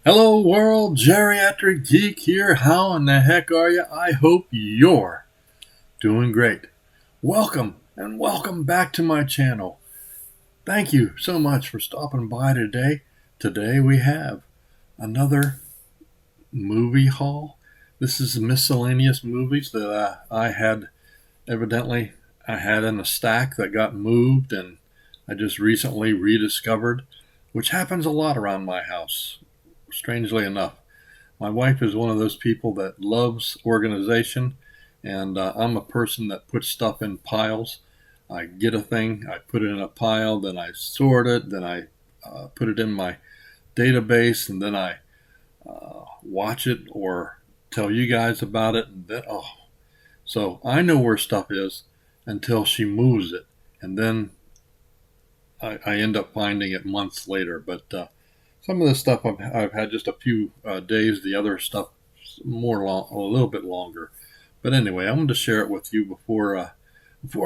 Hello world, Geriatric Geek here. How in the heck are you? I hope you're doing great. Welcome and welcome back to my channel. Thank you so much for stopping by today. Today we have another movie haul. This is miscellaneous movies that I had in a stack that got moved and I just recently rediscovered, which happens a lot around my house. Strangely enough, my wife is one of those people that loves organization, and I'm a person that puts stuff in piles. I get a thing, I put it in a pile, then I sort it, then I put it in my database, and then I watch it or tell you guys about it. And then, so I know where stuff is until she moves it, and then I end up finding it months later. But some of the stuff I've had just a few days. The other stuff a little bit longer. But anyway, I'm going to share it with you before I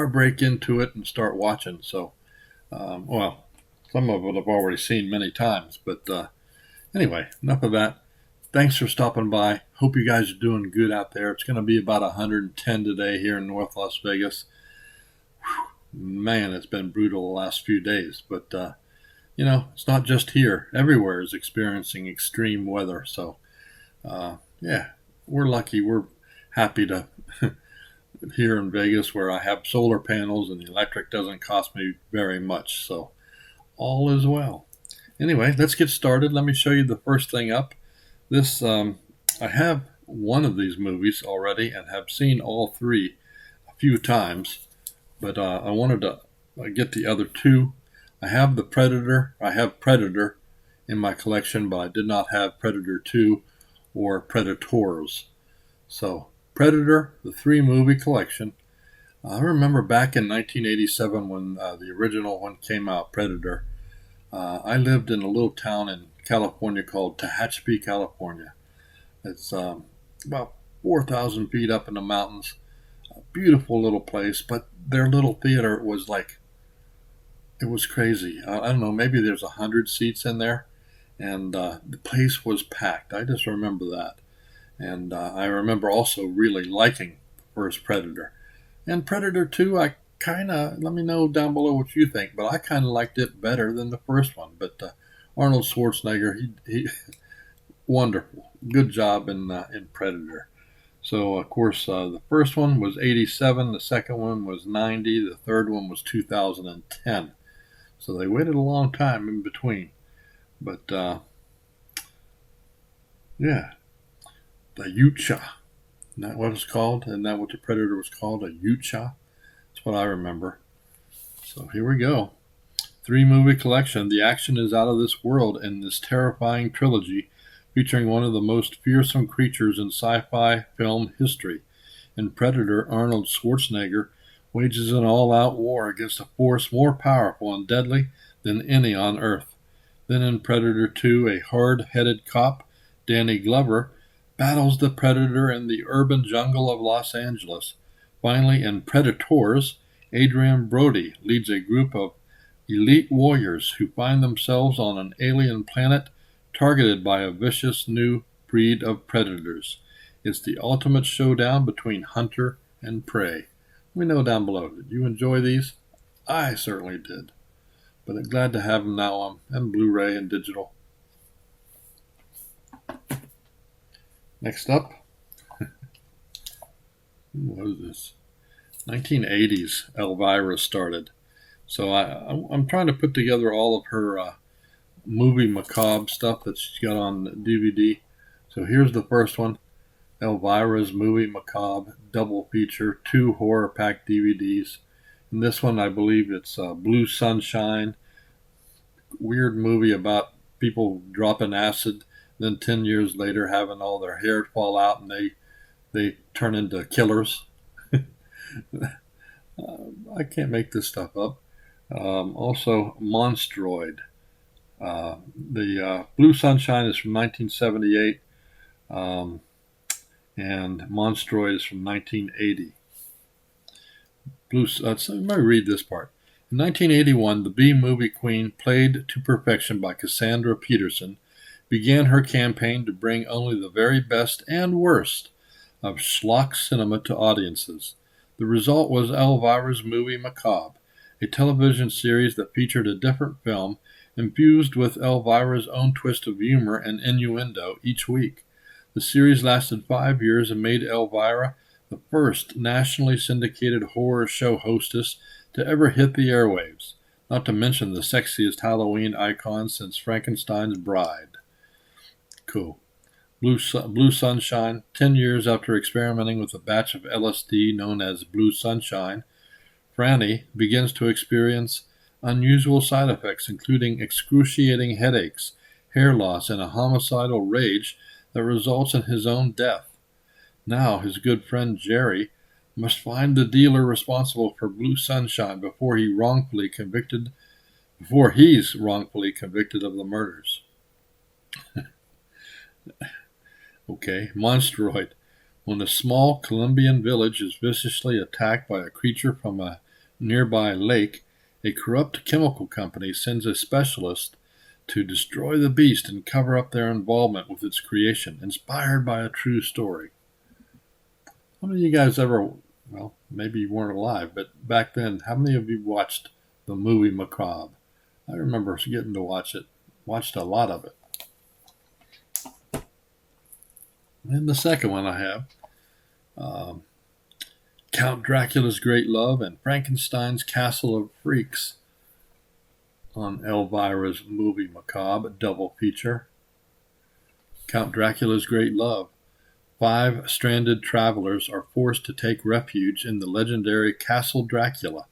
break into it and start watching. So, some of it I've already seen many times. But anyway, enough of that. Thanks for stopping by. Hope you guys are doing good out there. It's going to be about 110 today here in North Las Vegas. Whew, man, it's been brutal the last few days. But it's not just here. Everywhere is experiencing extreme weather. So, yeah, we're lucky. We're happy to here in Vegas where I have solar panels and the electric doesn't cost me very much. So, all is well. Anyway, let's get started. Let me show you the first thing up. This, I have one of these movies already and have seen all three a few times, but I wanted to get the other two. I have Predator in my collection, but I did not have Predator 2 or Predators. So, Predator, the 3-movie collection. I remember back in 1987 when the original one came out, Predator. I lived in a little town in California called Tehachapi, California. It's about 4,000 feet up in the mountains. A beautiful little place, but their little theater was it was crazy. I don't know, maybe there's 100 seats in there, and the place was packed. I just remember that. And I remember also really liking the first Predator. And Predator 2, let me know down below what you think, but I kind of liked it better than the first one. But Arnold Schwarzenegger, he wonderful. Good job in Predator. So, of course, the first one was 87, the second one was 90, the third one was 2010. So they waited a long time in between. But, yeah, the Yucha. Isn't that what it's called? Isn't that what the Predator was called? A Yucha? That's what I remember. So here we go. 3-movie collection. The action is out of this world in this terrifying trilogy featuring one of the most fearsome creatures in sci-fi film history. In Predator, Arnold Schwarzenegger wages an all-out war against a force more powerful and deadly than any on Earth. Then in Predator 2, a hard-headed cop, Danny Glover, battles the Predator in the urban jungle of Los Angeles. Finally, in Predators, Adrian Brody leads a group of elite warriors who find themselves on an alien planet targeted by a vicious new breed of predators. It's the ultimate showdown between hunter and prey. Let me know down below. Did you enjoy these? I certainly did. But I'm glad to have them now on Blu-ray and digital. Next up, what is this? 1980s Elvira started. So I'm trying to put together all of her movie macabre stuff that she's got on DVD. So here's the first one. Elvira's Movie Macabre double feature, 2 horror pack DVDs. In this one, I believe it's Blue Sunshine. Weird movie about people dropping acid, then 10 years later having all their hair fall out and they turn into killers. I can't make this stuff up. Also, Monsteroid. The Blue Sunshine is from 1978. And Monsteroid is from 1980. Let me read this part. In 1981, the B-movie queen, played to perfection by Cassandra Peterson, began her campaign to bring only the very best and worst of schlock cinema to audiences. The result was Elvira's Movie Macabre, a television series that featured a different film infused with Elvira's own twist of humor and innuendo each week. The series lasted 5 years and made Elvira the first nationally syndicated horror show hostess to ever hit the airwaves, not to mention the sexiest Halloween icon since Frankenstein's Bride. Cool. Blue Sunshine. 10 years after experimenting with a batch of LSD known as Blue Sunshine, Franny begins to experience unusual side effects, including excruciating headaches, hair loss, and a homicidal rage that results in his own death. Now his good friend Jerry must find the dealer responsible for Blue Sunshine before he's wrongfully convicted of the murders. Okay, Monsteroid. When a small Colombian village is viciously attacked by a creature from a nearby lake, a corrupt chemical company sends a specialist to destroy the beast and cover up their involvement with its creation, inspired by a true story. How many of you guys ever, well, maybe you weren't alive, but back then, how many of you watched the movie Macabre? I remember getting to watch it, watched a lot of it. And the second one I have, Count Dracula's Great Love and Frankenstein's Castle of Freaks on Elvira's Movie Macabre, double feature. Count Dracula's Great Love. 5 stranded travelers are forced to take refuge in the legendary Castle Dracula.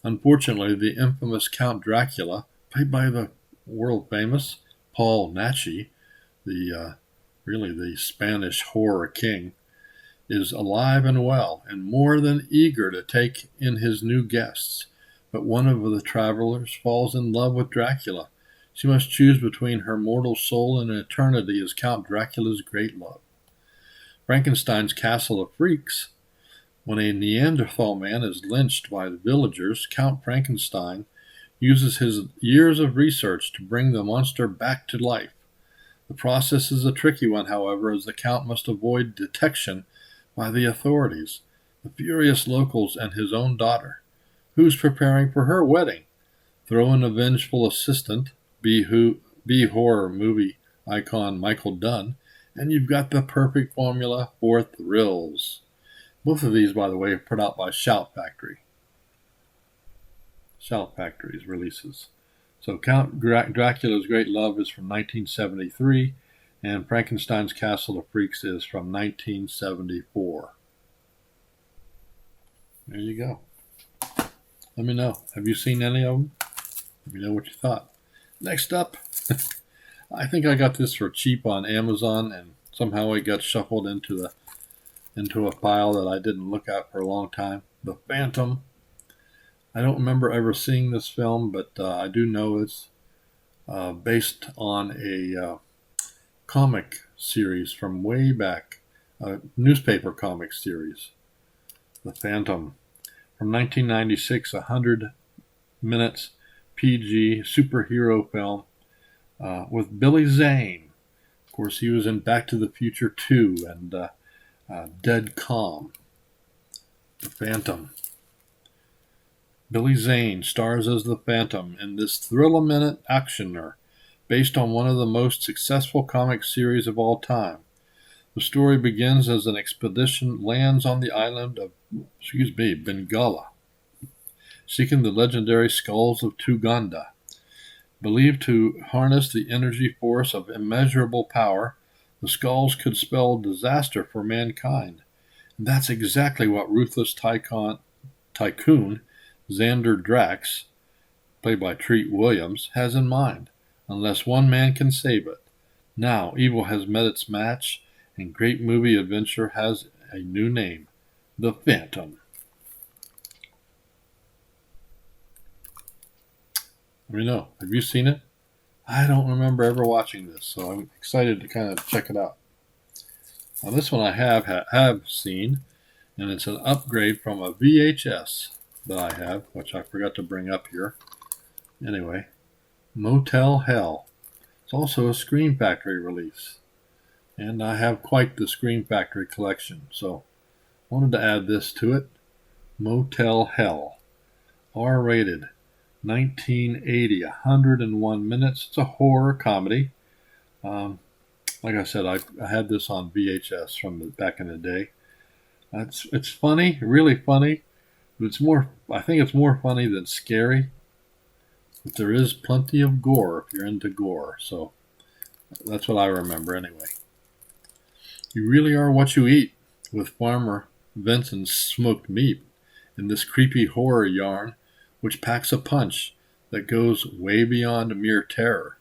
Unfortunately, the infamous Count Dracula, played by the world-famous Paul Naschy, the Spanish horror king, is alive and well and more than eager to take in his new guests. But one of the travelers falls in love with Dracula. She must choose between her mortal soul and eternity as Count Dracula's great love. Frankenstein's Castle of Freaks. When a Neanderthal man is lynched by the villagers, Count Frankenstein uses his years of research to bring the monster back to life. The process is a tricky one, however, as the Count must avoid detection by the authorities, the furious locals, and his own daughter, who's preparing for her wedding. Throw in a vengeful assistant, B-horror movie icon Michael Dunn, and you've got the perfect formula for thrills. Both of these, by the way, are put out by Shout Factory. Shout Factory's releases. So Count Dracula's Great Love is from 1973, and Frankenstein's Castle of Freaks is from 1974. There you go. Let me know. Have you seen any of them? Let me know what you thought. Next up, I think I got this for cheap on Amazon, and somehow it got shuffled into a file that I didn't look at for a long time. The Phantom. I don't remember ever seeing this film, but I do know it's based on a comic series from way back, a newspaper comic series, The Phantom, from 1996, 100 minutes, PG superhero film with Billy Zane. Of course, he was in Back to the Future 2 and Dead Calm. The Phantom. Billy Zane stars as the Phantom in this thrill-a-minute actioner based on one of the most successful comic series of all time. The story begins as an expedition lands on the island of Bengala, seeking the legendary skulls of Tuganda. Believed to harness the energy force of immeasurable power, the skulls could spell disaster for mankind. And that's exactly what ruthless tycoon Xander Drax, played by Treat Williams, has in mind, unless one man can save it. Now, evil has met its match, and great movie adventure has a new name, The Phantom. Let me know. Have you seen it? I don't remember ever watching this, so I'm excited to kind of check it out. Now, this one I have seen, and it's an upgrade from a VHS that I have, which I forgot to bring up here. Anyway, Motel Hell. It's It's also a Scream Factory release. And I have quite the Scream Factory collection, so wanted to add this to it. Motel Hell. R-rated. 1980, 101 minutes. It's a horror comedy. Like I said, I had this on VHS from back in the day. It's funny, really funny. But I think it's more funny than scary. But there is plenty of gore if you're into gore. So that's what I remember anyway. You really are what you eat with Farmer Vincent's smoked meat in this creepy horror yarn, which packs a punch that goes way beyond mere terror.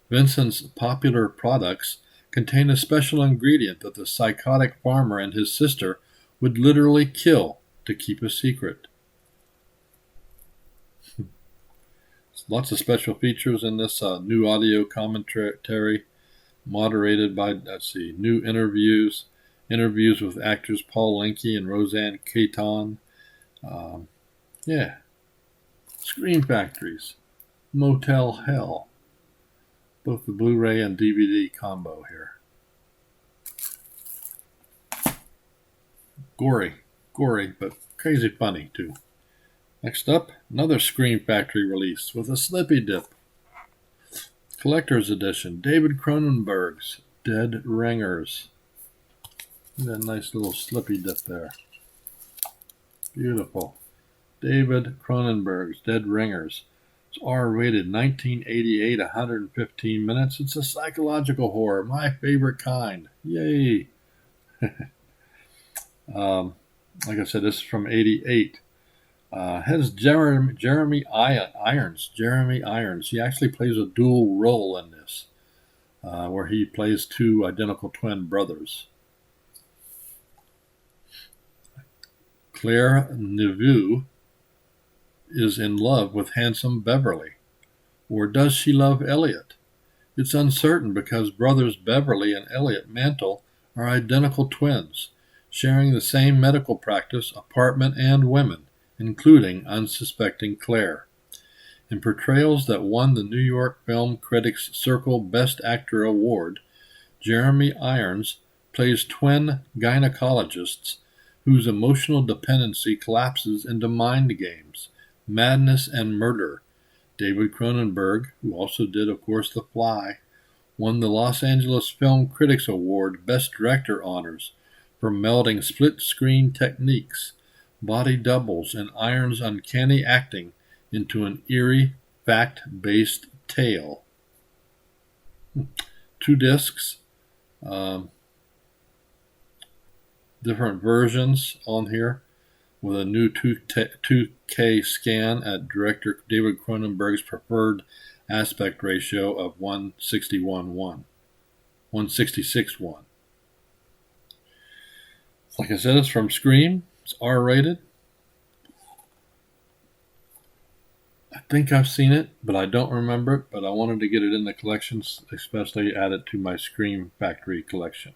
Vincent's popular products contain a special ingredient that the psychotic farmer and his sister would literally kill to keep a secret. Lots of special features in this new audio commentary, moderated by, new interviews with actors Paul Linke and Roseanne Caton. Scream Factories, Motel Hell, both the Blu-ray and DVD combo here. Gory, but crazy funny too. Next up, another Scream Factory release with a slippy dip. Collector's Edition, David Cronenberg's Dead Ringers. That nice little slippy dip there. Beautiful. David Cronenberg's Dead Ringers. It's R-rated, 1988, 115 minutes. It's a psychological horror, my favorite kind. Yay! Like I said, this is from 88. Has Jeremy Irons. He actually plays a dual role in this, where he plays two identical twin brothers. Claire Neveu is in love with handsome Beverly. Or does she love Elliot? It's uncertain because brothers Beverly and Elliot Mantle are identical twins, sharing the same medical practice, apartment, and women, including unsuspecting Claire. In portrayals that won the New York Film Critics Circle Best Actor Award, Jeremy Irons plays twin gynecologists whose emotional dependency collapses into mind games, madness, and murder. David Cronenberg, who also did, of course, The Fly, won the Los Angeles Film Critics Award Best Director honors for melding split-screen techniques, body doubles, and Irons' uncanny acting into an eerie, fact-based tale. 2 discs, different versions on here, with a new 2K scan at director David Cronenberg's preferred aspect ratio of 166:1. Like I said, it's from Scream. It's R-rated. I think I've seen it, but I don't remember it, but I wanted to get it in the collections, especially add it to my Scream Factory collection.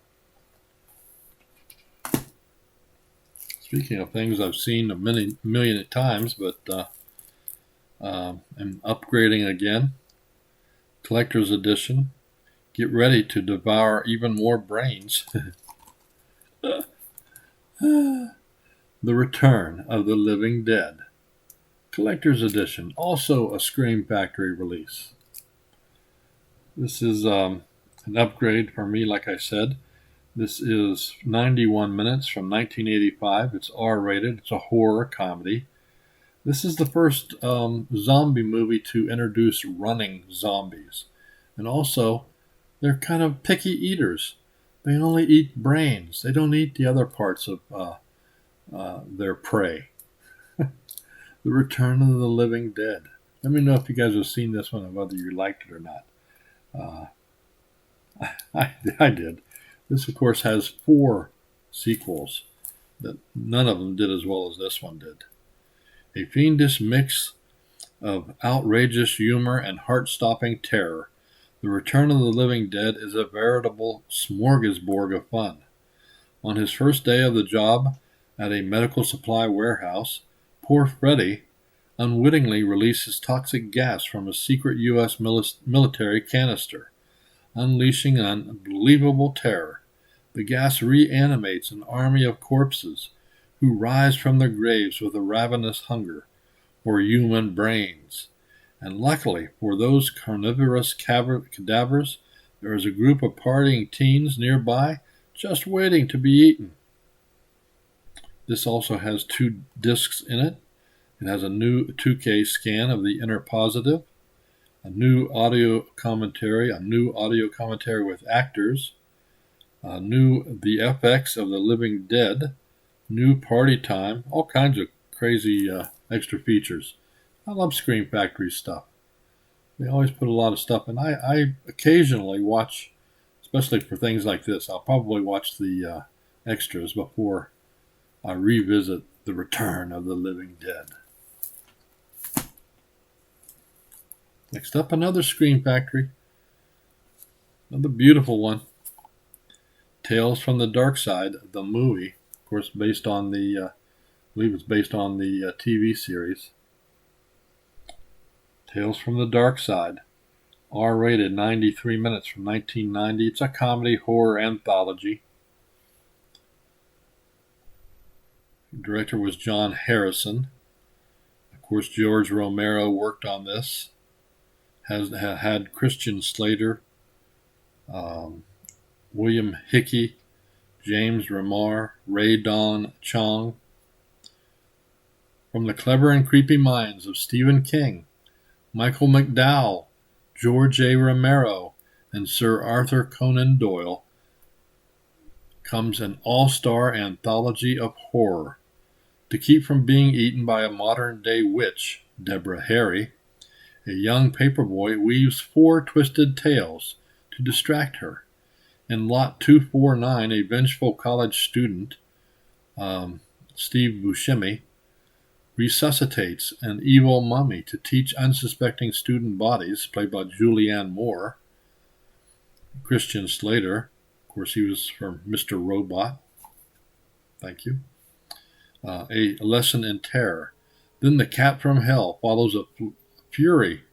Speaking of things I've seen a million times, but I'm upgrading again. Collector's Edition. Get ready to devour even more brains. The Return of the Living Dead. Collector's Edition. Also a Scream Factory release. This is an upgrade for me, like I said. This is 91 minutes from 1985. It's R-rated. It's a horror comedy. This is the first zombie movie to introduce running zombies. And also, they're kind of picky eaters. They only eat brains. They don't eat the other parts of their prey. The Return of the Living Dead. Let me know if you guys have seen this one and whether you liked it or not. I did. This, of course, has 4 sequels that none of them did as well as this one did. A fiendish mix of outrageous humor and heart-stopping terror, The Return of the Living Dead is a veritable smorgasbord of fun. On his first day of the job at a medical supply warehouse, poor Freddy unwittingly releases toxic gas from a secret U.S. military canister, unleashing an unbelievable terror. The gas reanimates an army of corpses who rise from their graves with a ravenous hunger for human brains. And luckily for those carnivorous cadavers, there is a group of partying teens nearby just waiting to be eaten. This also has 2 discs in it. It has a new 2K scan of the inner positive, a new audio commentary with actors, the FX of the Living Dead, new party time, all kinds of crazy extra features. I love Scream Factory stuff. They always put a lot of stuff in. I occasionally watch, especially for things like this, I'll probably watch the extras before I revisit The Return of the Living Dead. Next up, another Scream Factory. Another beautiful one. Tales from the Dark Side, the movie. Of course, based on I believe it's based on the TV series. Tales from the Dark Side. R-rated, 93 minutes from 1990. It's a comedy horror anthology. The director was John Harrison. Of course, George Romero worked on this. Has had Christian Slater, William Hickey, James Remar, Ray Don Chong. From the clever and creepy minds of Stephen King, Michael McDowell, George A. Romero, and Sir Arthur Conan Doyle comes an all-star anthology of horror. To keep from being eaten by a modern-day witch, Deborah Harry, a young paperboy weaves 4 twisted tales to distract her. In Lot 249, a vengeful college student, Steve Buscemi, resuscitates an evil mummy to teach unsuspecting student bodies, played by Julianne Moore. Christian Slater, of course, he was from Mr. Robot. Thank you. A lesson in terror. Then the cat from hell follows a furry,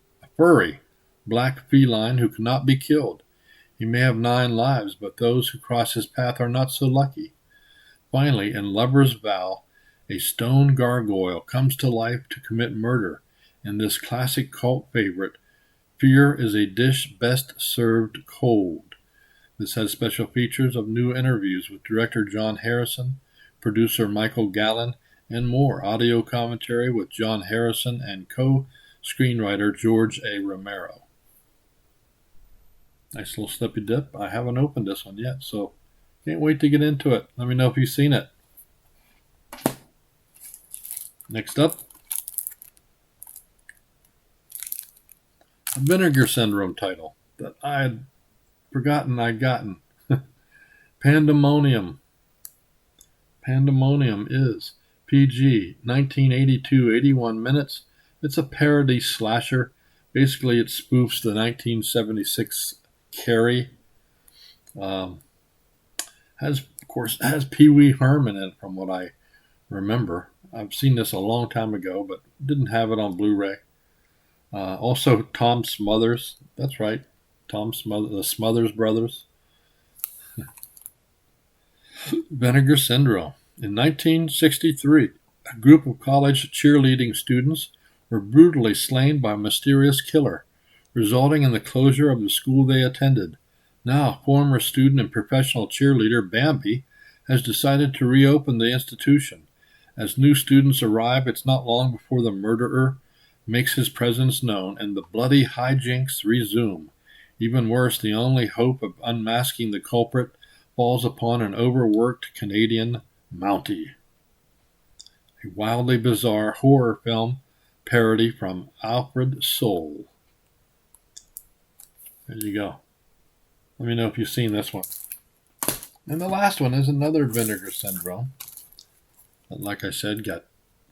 black feline who cannot be killed. He may have 9 lives, but those who cross his path are not so lucky. Finally, in Lover's Vow, a stone gargoyle comes to life to commit murder. In this classic cult favorite, fear is a dish best served cold. This has special features of new interviews with director John Harrison, producer Michael Gallen, and more audio commentary with John Harrison and co-screenwriter George A. Romero. Nice little slippy dip. I haven't opened this one yet, so can't wait to get into it. Let me know if you've seen it. Next up, a Vinegar Syndrome title that I had forgotten I'd gotten. Pandemonium. Pandemonium is PG, 1982, 81 minutes. It's a parody slasher. Basically, it spoofs the 1976 Carrie. Has Pee Wee Herman in it, from what I remember. I've seen this a long time ago, but didn't have it on Blu-ray. Also, Tom Smothers. That's right, the Smothers brothers. Vinegar Syndrome. In 1963, a group of college cheerleading students were brutally slain by a mysterious killer, resulting in the closure of the school they attended. Now, former student and professional cheerleader Bambi has decided to reopen the institution. As new students arrive, it's not long before the murderer makes his presence known and the bloody hijinks resume. Even worse, the only hope of unmasking the culprit falls upon an overworked Canadian Mountie. A wildly bizarre horror film parody from Alfred Soul. There you go. Let me know if you've seen this one. And the last one is another Vinegar Syndrome. Like I said, got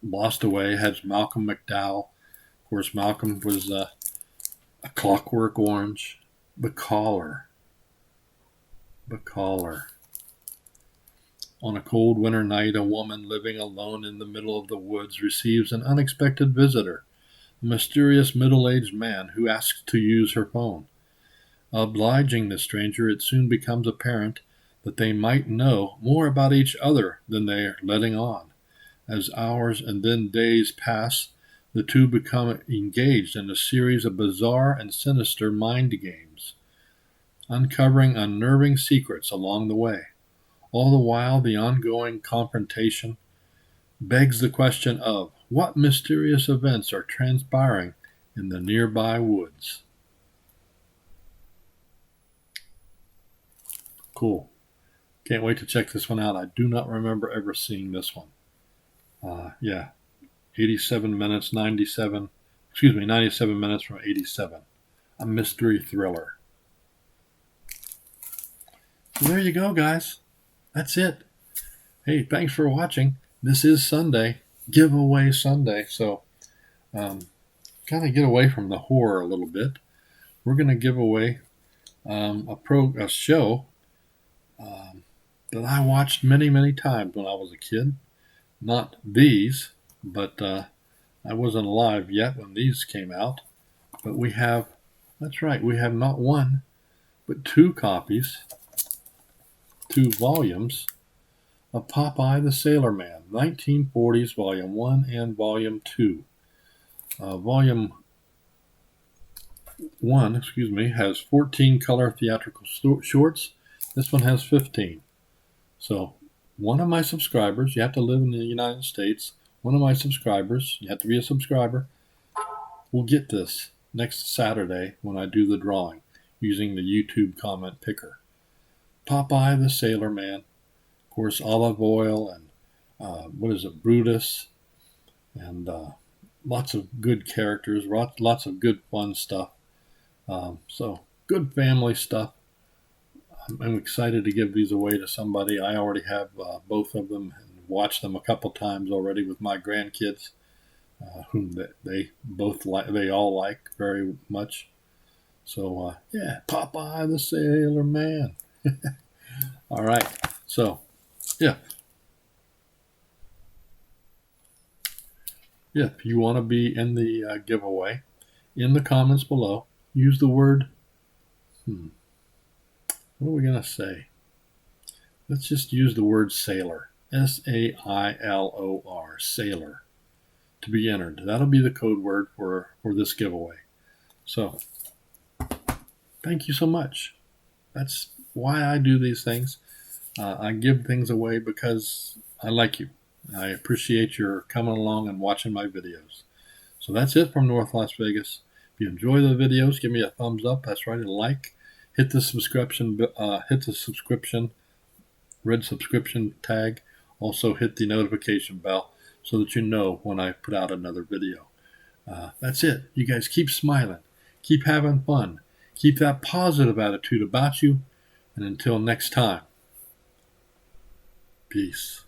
lost away. Has Malcolm McDowell. Of course, Malcolm was a Clockwork Orange. The Caller. On a cold winter night, a woman living alone in the middle of the woods receives an unexpected visitor, a mysterious middle-aged man who asks to use her phone. Obliging the stranger, it soon becomes apparent that they might know more about each other than they are letting on. As hours and then days pass, the two become engaged in a series of bizarre and sinister mind games, uncovering unnerving secrets along the way. All the while, the ongoing confrontation begs the question of what mysterious events are transpiring in the nearby woods. Cool. Can't wait to check this one out. I do not remember ever seeing this one. Yeah, 87 minutes, 97 minutes from 87. A mystery thriller. So there you go, guys. That's it. Hey, thanks for watching. This is Sunday, giveaway Sunday. So kind of get away from the horror a little bit. We're going to give away a show that I watched many, many times when I was a kid. Not these, but I wasn't alive yet when these came out. But we have, that's right, we have not one, but two copies, two volumes of Popeye the Sailor Man, 1940s, Volume 1 and Volume 2. Volume 1, has 14 color theatrical shorts. This one has 15. So one of my subscribers, you have to live in the United States, one of my subscribers, you have to be a subscriber, will get this next Saturday when I do the drawing using the YouTube comment picker. Popeye the Sailor Man, of course, Olive Oil and Brutus, and lots of good characters, lots of good fun stuff. So good family stuff. I'm excited to give these away to somebody. I already have both of them and watched them a couple times already with my grandkids, whom they all like very much. So yeah, Popeye the Sailor Man. All right. So yeah, if you want to be in the giveaway, in the comments below, use the word. What are we going to say? Let's just use the word sailor. SAILOR, sailor, to be entered. That'll be the code word for this giveaway. So, thank you so much. That's why I do these things. I give things away because I like you. I appreciate your coming along and watching my videos. So that's it from North Las Vegas. If you enjoy the videos, give me a thumbs up. That's right, a like. Hit the red subscription tag. Also hit the notification bell so that you know when I put out another video. That's it. You guys keep smiling. Keep having fun. Keep that positive attitude about you. And until next time, peace.